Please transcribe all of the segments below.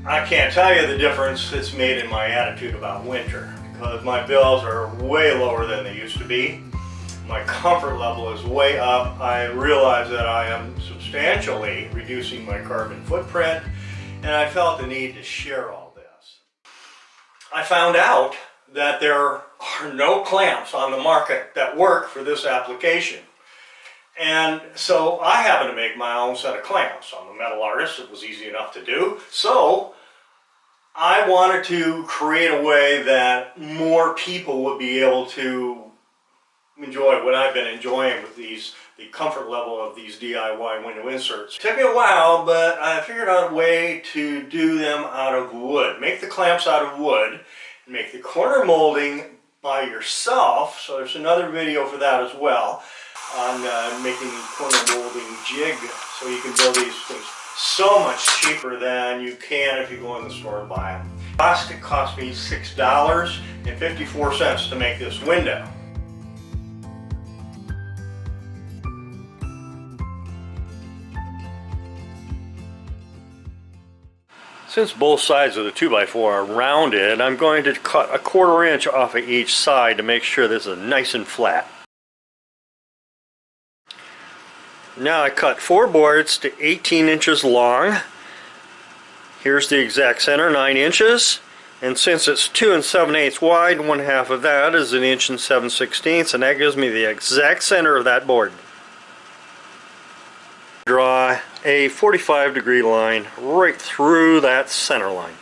I can't tell you the difference it's made in my attitude about winter, because my bills are way lower than they used to be. My comfort level is way up. I realize that I am substantially reducing my carbon footprint, and I felt the need to share all this. I found out that there are no clamps on the market that work for this application. And so I happen to make my own set of clamps. I'm a metal artist, it was easy enough to do. So I wanted to create a way that more people would be able to enjoy what I've been enjoying with the comfort level of these DIY window inserts. It took me a while, but I figured out a way to do them out of wood. Make the clamps out of wood, and make the corner molding by yourself. So there's another video for that as well, on making the corner molding jig, so you can build these things so much cheaper than you can if you go in the store and buy them. It cost me $6.54 to make this window. Since both sides of the 2x4 are rounded, I'm going to cut a 1/4 inch off of each side to make sure this is nice and flat. Now I cut 4 boards to 18 inches long. Here's the exact center, 9 inches. And since it's 2 7/8 wide, 1/2 of that is 1 7/16 inches, and that gives me the exact center of that board. Draw a 45-degree line right through that center line.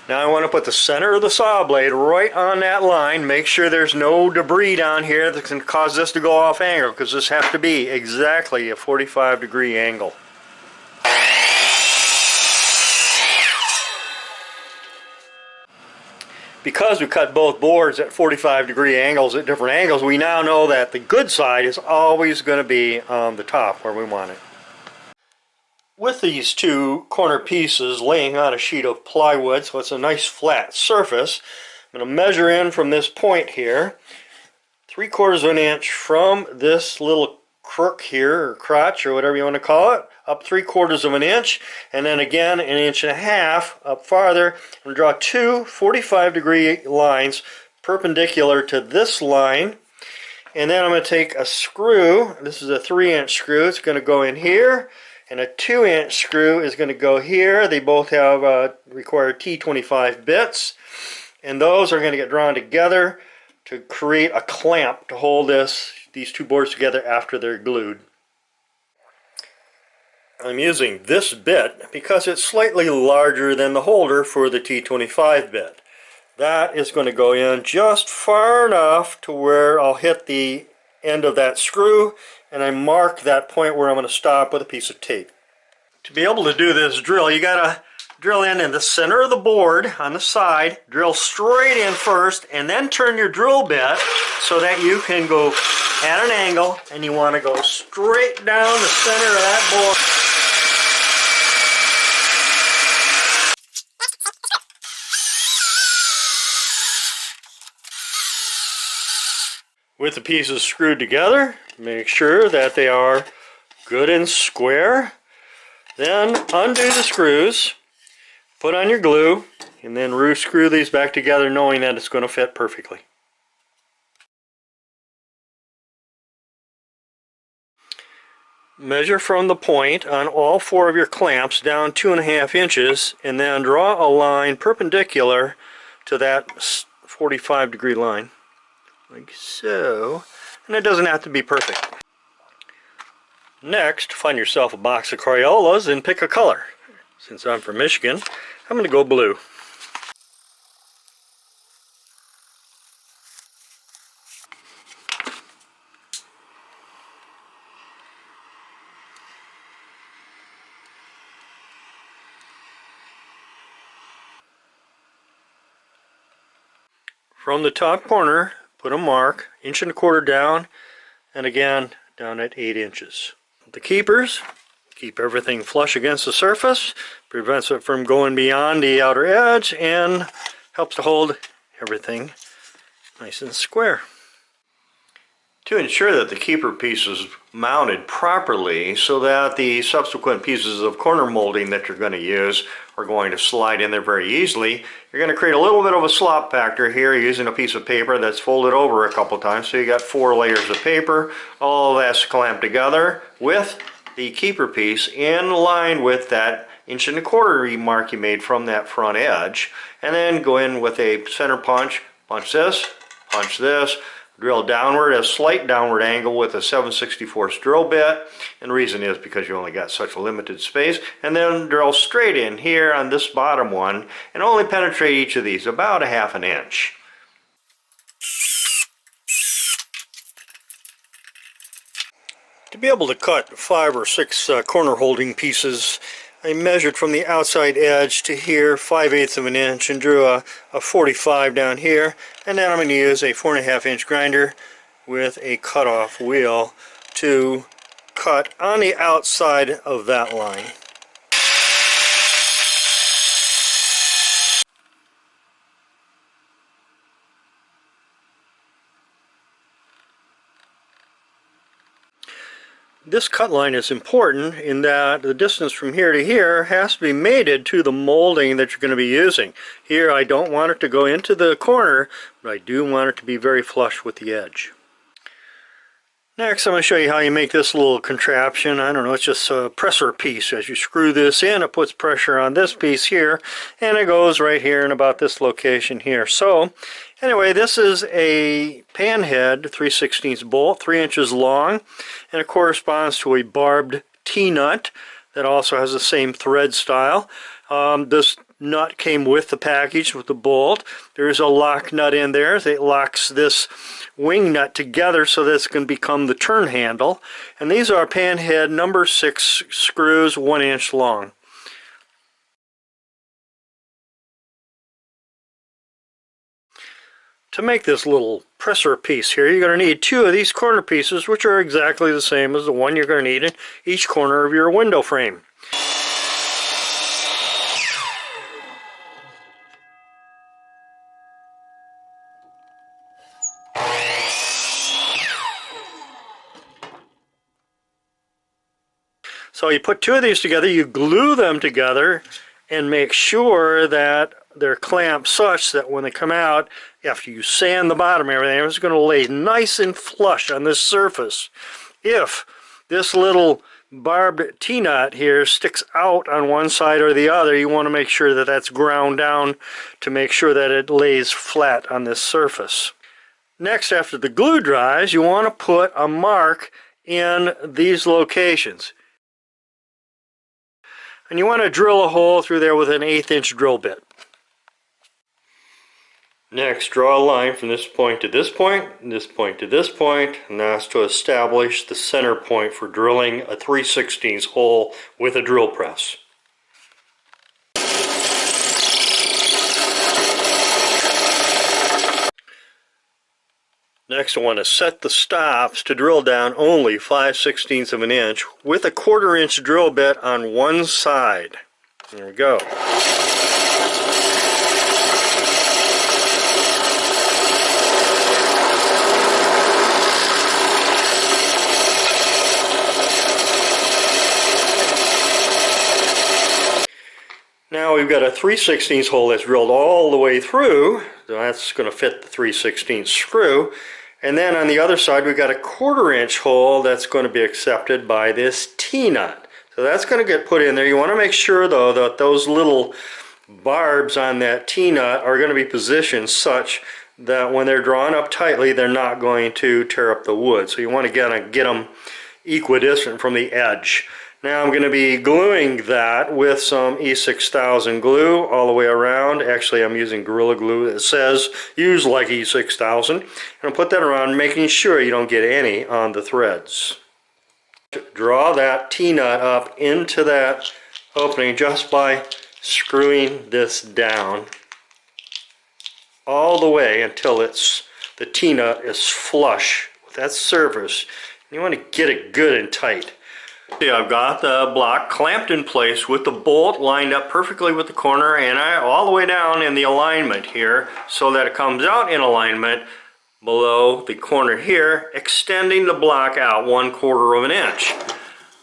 Now I want to put the center of the saw blade right on that line. Make sure there's no debris down here that can cause this to go off angle, because this has to be exactly a 45-degree angle. Because we cut both boards at 45-degree angles at different angles, we now know that the good side is always going to be on the top where we want it. With these 2 corner pieces laying on a sheet of plywood, so it's a nice flat surface, I'm going to measure in from this point here, 3/4 of an inch from this little crook here, or crotch, or whatever you want to call it, up 3/4 of an inch, and then again 1.5 inches up farther, and draw 2 45-degree lines perpendicular to this line. And then I'm going to take a screw. This is a 3-inch screw. It's going to go in here. And a 2-inch screw is going to go here. They both have required T25 bits, and those are going to get drawn together to create a clamp to hold these 2 boards together after they're glued. I'm using this bit because it's slightly larger than the holder for the T25 bit. That is going to go in just far enough to where I'll hit the end of that screw, and I mark that point where I'm going to stop with a piece of tape. To be able to do this drill, you got to drill in the center of the board on the side, drill straight in first, and then turn your drill bit so that you can go at an angle, and you want to go straight down the center of that board. With the pieces screwed together, make sure that they are good and square. Then undo the screws, put on your glue, and then screw these back together, knowing that it's going to fit perfectly. Measure from the point on all 4 of your clamps down 2.5 inches, and then draw a line perpendicular to that 45-degree line. Like so, and it doesn't have to be perfect. Next, find yourself a box of Crayolas and pick a color. Since I'm from Michigan, I'm going to go blue. From the top corner, put a mark, 1.25 inches down, and again down at 8 inches. The keepers, keep everything flush against the surface, prevents it from going beyond the outer edge, and helps to hold everything nice and square. To ensure that the keeper piece is mounted properly so that the subsequent pieces of corner molding that you're going to use are going to slide in there very easily, you're going to create a little bit of a slop factor here using a piece of paper that's folded over a couple times. So you got 4 layers of paper, all that's clamped together with the keeper piece in line with that 1.25 inch mark you made from that front edge, and then go in with a center punch, punch this, drill downward, a slight downward angle with a 7/64 drill bit, and the reason is because you only got such a limited space, and then drill straight in here on this bottom one and only penetrate each of these about 1/2 inch. To be able to cut 5 or 6 corner holding pieces, I measured from the outside edge to here 5/8 of an inch and drew a 45 down here, and then I'm going to use a 4.5 inch grinder with a cutoff wheel to cut on the outside of that line. This cut line is important in that the distance from here to here has to be mated to the molding that you're going to be using. Here I don't want it to go into the corner, but I do want it to be very flush with the edge. Next I'm going to show you how you make this little contraption. I don't know, it's just a presser piece. As you screw this in, it puts pressure on this piece here, and it goes right here in about this location here. So anyway, this is a panhead 3/16 bolt, 3 inches long, and it corresponds to a barbed T-nut that also has the same thread style. This nut came with the package with the bolt. There is a lock nut in there that locks this wing nut together so this can become the turn handle. And these are panhead number 6 screws, 1 inch long. To make this little presser piece here, you're going to need 2 of these corner pieces, which are exactly the same as the one you're going to need in each corner of your window frame. So you put 2 of these together, you glue them together, and make sure that they're clamped such that when they come out, after you sand the bottom and everything, it's going to lay nice and flush on this surface. If this little barbed T-nut here sticks out on one side or the other, you want to make sure that that's ground down to make sure that it lays flat on this surface. Next, after the glue dries, you want to put a mark in these locations. And you want to drill a hole through there with an 1/8 inch drill bit. Next, draw a line from this point to this point, and this point to this point, and that's to establish the center point for drilling a 3/16 hole with a drill press. Next, I want to set the stops to drill down only 5/16 of an inch with a 1/4 inch drill bit on one side. There we go. Now we've got a 3/16 hole that's drilled all the way through. So that's going to fit the 3/16 screw. And then on the other side we've got a 1/4 inch hole that's going to be accepted by this T-nut. So that's going to get put in there. You want to make sure though that those little barbs on that T-nut are going to be positioned such that when they're drawn up tightly they're not going to tear up the wood. So you want to get them equidistant from the edge. Now I'm going to be gluing that with some E6000 glue all the way around. Actually, I'm using Gorilla Glue. It says use like E6000. And I'll put that around, making sure you don't get any on the threads. Draw that T-nut up into that opening just by screwing this down all the way until the T-nut is flush with that surface. You want to get it good and tight. See, I've got the block clamped in place with the bolt lined up perfectly with the corner and all the way down in the alignment here so that it comes out in alignment below the corner here, extending the block out 1/4 of an inch.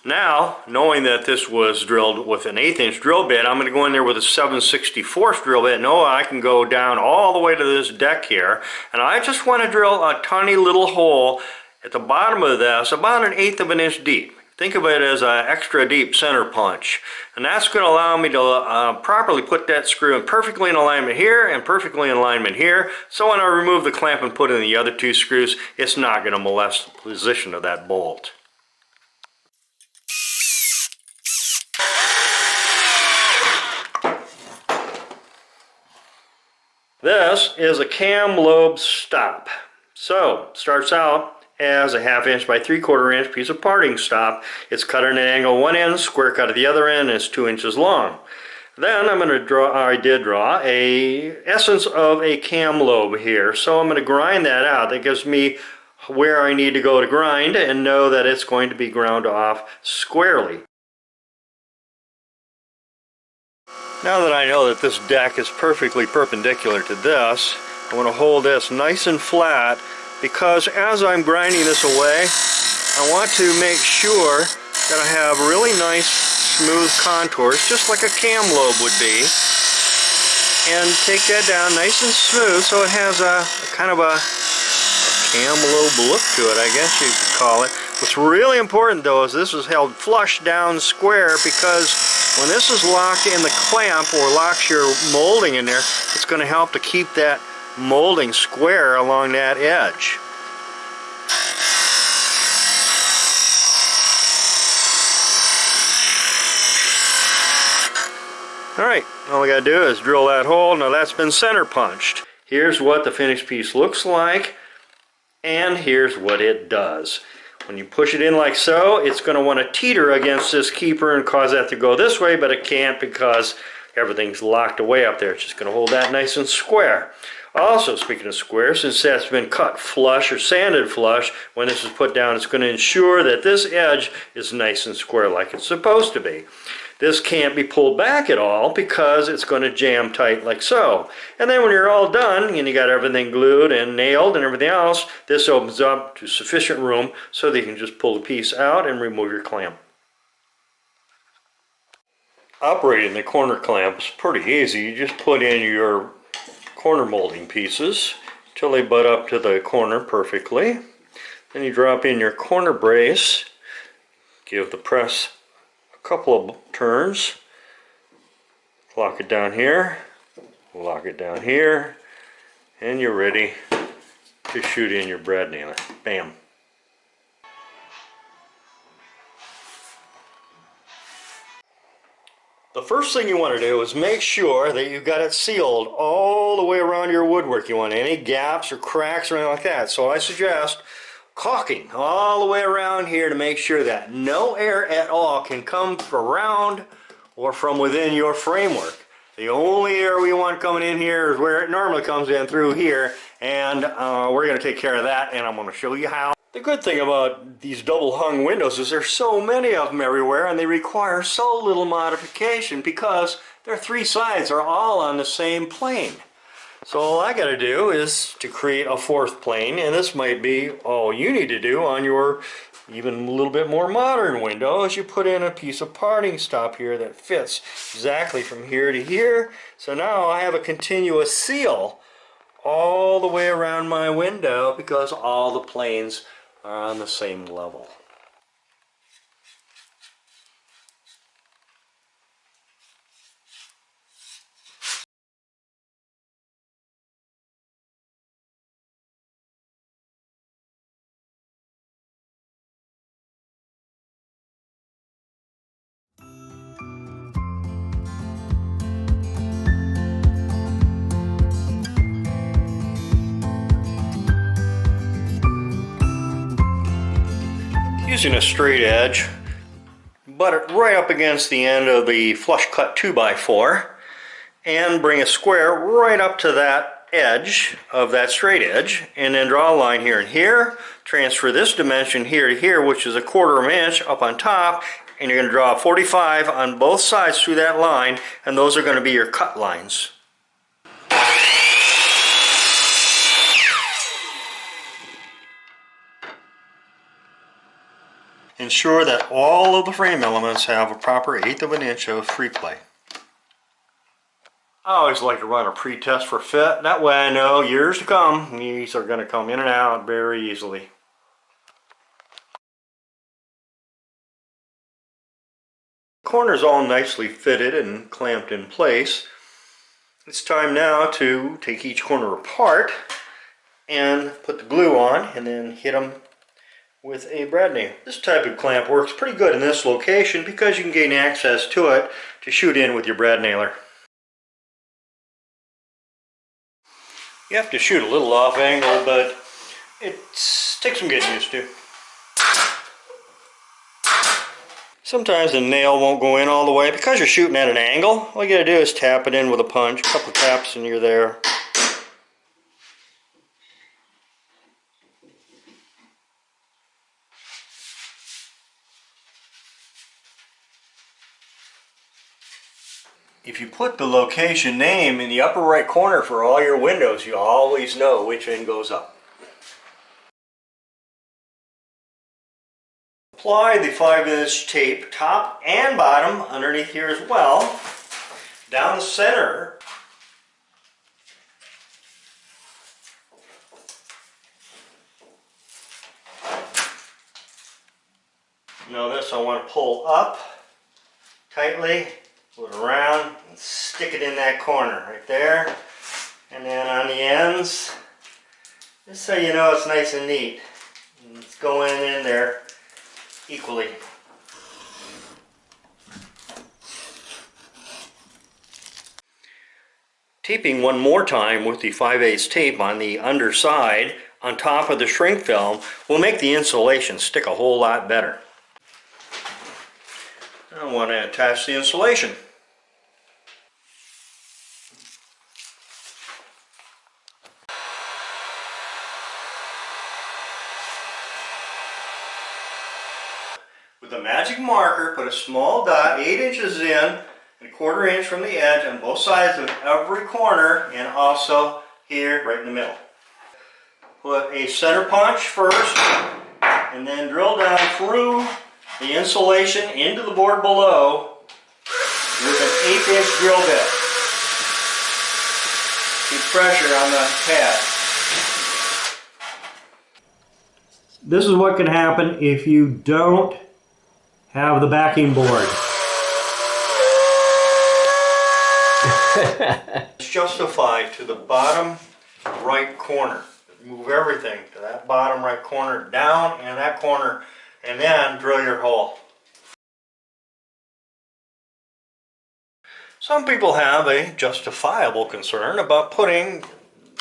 Now, knowing that this was drilled with an 1/8 inch drill bit, I'm going to go in there with a 7/64 drill bit. No, I can go down all the way to this deck here, and I just want to drill a tiny little hole at the bottom of this, about 1/8 of an inch deep. Think of it as an extra deep center punch. And that's going to allow me to properly put that screw in perfectly in alignment here and perfectly in alignment here. So when I remove the clamp and put in the other 2 screws, it's not going to molest the position of that bolt. This is a cam lobe stop. So, starts out as a 1/2 inch by 3/4 inch piece of parting stop. It's cut at an angle one end, square cut at the other end, and it's 2 inches long. Then I'm going to draw, I did draw a essence of a cam lobe here. So I'm going to grind that out. That gives me where I need to go to grind and know that it's going to be ground off squarely. Now that I know that this deck is perfectly perpendicular to this, I want to hold this nice and flat, because as I'm grinding this away, I want to make sure that I have really nice smooth contours, just like a cam lobe would be, and take that down nice and smooth so it has a kind of a cam lobe look to it, I guess you could call it. What's really important though is this is held flush down square, because when this is locked in the clamp or locks your molding in there, it's going to help to keep that molding square along that edge. Alright, all we got to do is drill that hole. Now that's been center punched. Here's what the finished piece looks like, and here's what it does. When you push it in like so, it's going to want to teeter against this keeper and cause that to go this way, but it can't because everything's locked away up there. It's just going to hold that nice and square. Also, speaking of square, since that's been cut flush or sanded flush, when this is put down, it's going to ensure that this edge is nice and square like it's supposed to be. This can't be pulled back at all because it's going to jam tight like so. And then when you're all done and you got everything glued and nailed and everything else, this opens up to sufficient room so that you can just pull the piece out and remove your clamp. Operating the corner clamp is pretty easy. You just put in your corner molding pieces till they butt up to the corner perfectly. Then you drop in your corner brace, give the press a couple of turns, lock it down here, lock it down here, and you're ready to shoot in your brad nailer. Bam. The first thing you want to do is make sure that you've got it sealed all the way around your woodwork. You want any gaps or cracks or anything like that. So I suggest caulking all the way around here to make sure that no air at all can come around or from within your framework. The only air we want coming in here is where it normally comes in, through here, and we're going to take care of that, and I'm going to show you how. The good thing about these double hung windows is there's so many of them everywhere, and they require so little modification because their 3 sides are all on the same plane. So all I got to do is to create a 4th plane, and this might be all you need to do on your even a little bit more modern window, is you put in a piece of parting stop here that fits exactly from here to here. So now I have a continuous seal all the way around my window because all the planes are on the same level. Using a straight edge, butt it right up against the end of the flush cut 2x4 and bring a square right up to that edge of that straight edge, and then draw a line here and here, transfer this dimension here to here, which is a 1/4 of an inch up on top, and you're going to draw a 45 on both sides through that line, and those are going to be your cut lines. Ensure that all of the frame elements have a proper 1/8 of an inch of free play. I always like to run a pre-test for fit. That way I know years to come, these are going to come in and out very easily. The corner's all nicely fitted and clamped in place. It's time now to take each corner apart and put the glue on and then hit them with a brad nail. This type of clamp works pretty good in this location because you can gain access to it to shoot in with your brad nailer. You have to shoot a little off angle, but it takes some getting used to. Sometimes the nail won't go in all the way because you're shooting at an angle. All you gotta do is tap it in with a punch, a couple taps and you're there. If you put the location name in the upper right corner for all your windows, you always know which end goes up. Apply the 5-inch tape top and bottom underneath here as well, down the center. Now this I want to pull up tightly, pull it around, and stick it in that corner right there. And then on the ends, just so you know it's nice and neat. And it's going in there equally. Taping one more time with the 5/8 tape on the underside on top of the shrink film will make the insulation stick a whole lot better. I want to attach the insulation. With a magic marker, put a small dot 8 inches in and 1/4 inch from the edge on both sides of every corner and also here right in the middle. Put a center punch first and then drill down through the insulation into the board below with an 1/8 inch drill bit. Keep pressure on the pad. This is what can happen if you don't have the backing board. It's justified to the bottom right corner. Move everything to that bottom right corner, down and that corner, and then drill your hole. Some people have a justifiable concern about putting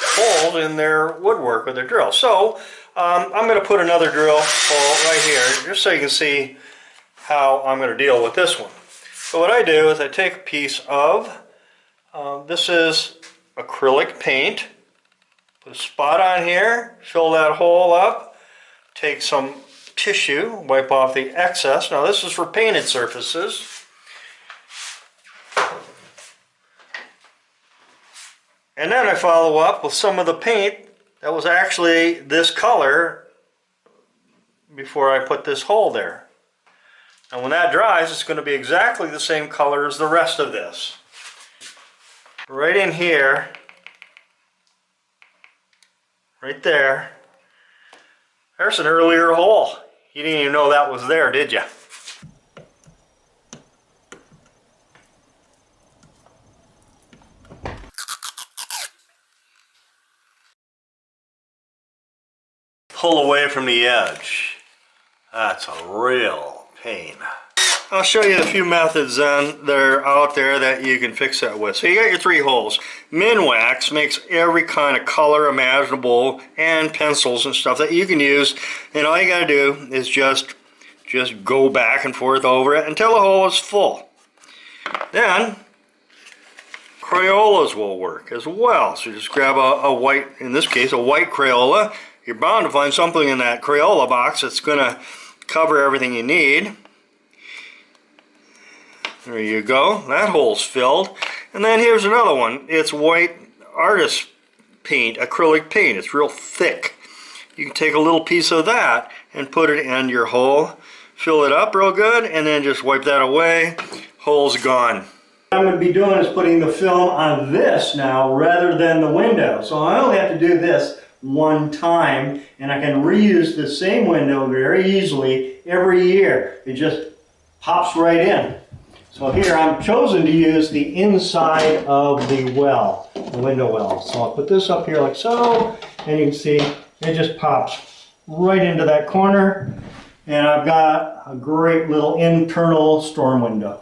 holes in their woodwork with their drill. So I'm going to put another drill hole right here just so you can see how I'm going to deal with this one. So what I do is I take a piece of, this is acrylic paint, put a spot on here, fill that hole up, take some tissue, wipe off the excess. Now this is for painted surfaces. And then I follow up with some of the paint that was actually this color before I put this hole there. And when that dries, it's going to be exactly the same color as the rest of this. Right in here, right there, there's an earlier hole. You didn't even know that was there, did you? Pull away from the edge. That's a real pain. I'll show you a few methods then that are out there that you can fix that with. So you got your 3 holes. Minwax makes every kind of color imaginable and pencils and stuff that you can use, and all you got to do is just go back and forth over it until the hole is full. Then Crayolas will work as well. So just grab a white, in this case a white Crayola. You're bound to find something in that Crayola box that's going to cover everything you need. There you go, that hole's filled. And then here's another one. It's white artist paint, acrylic paint. It's real thick. You can take a little piece of that and put it in your hole fill it up real good, and then just wipe that away. Hole's gone. What I'm going to be doing is putting the film on this now rather than the window. So I only have to do this one time, and I can reuse the same window very easily every year. It just pops right in. So here I'm chosen to use the inside of the well, the window well. So I'll put this up here like so, and you can see it just pops right into that corner, and I've got a great little internal storm window.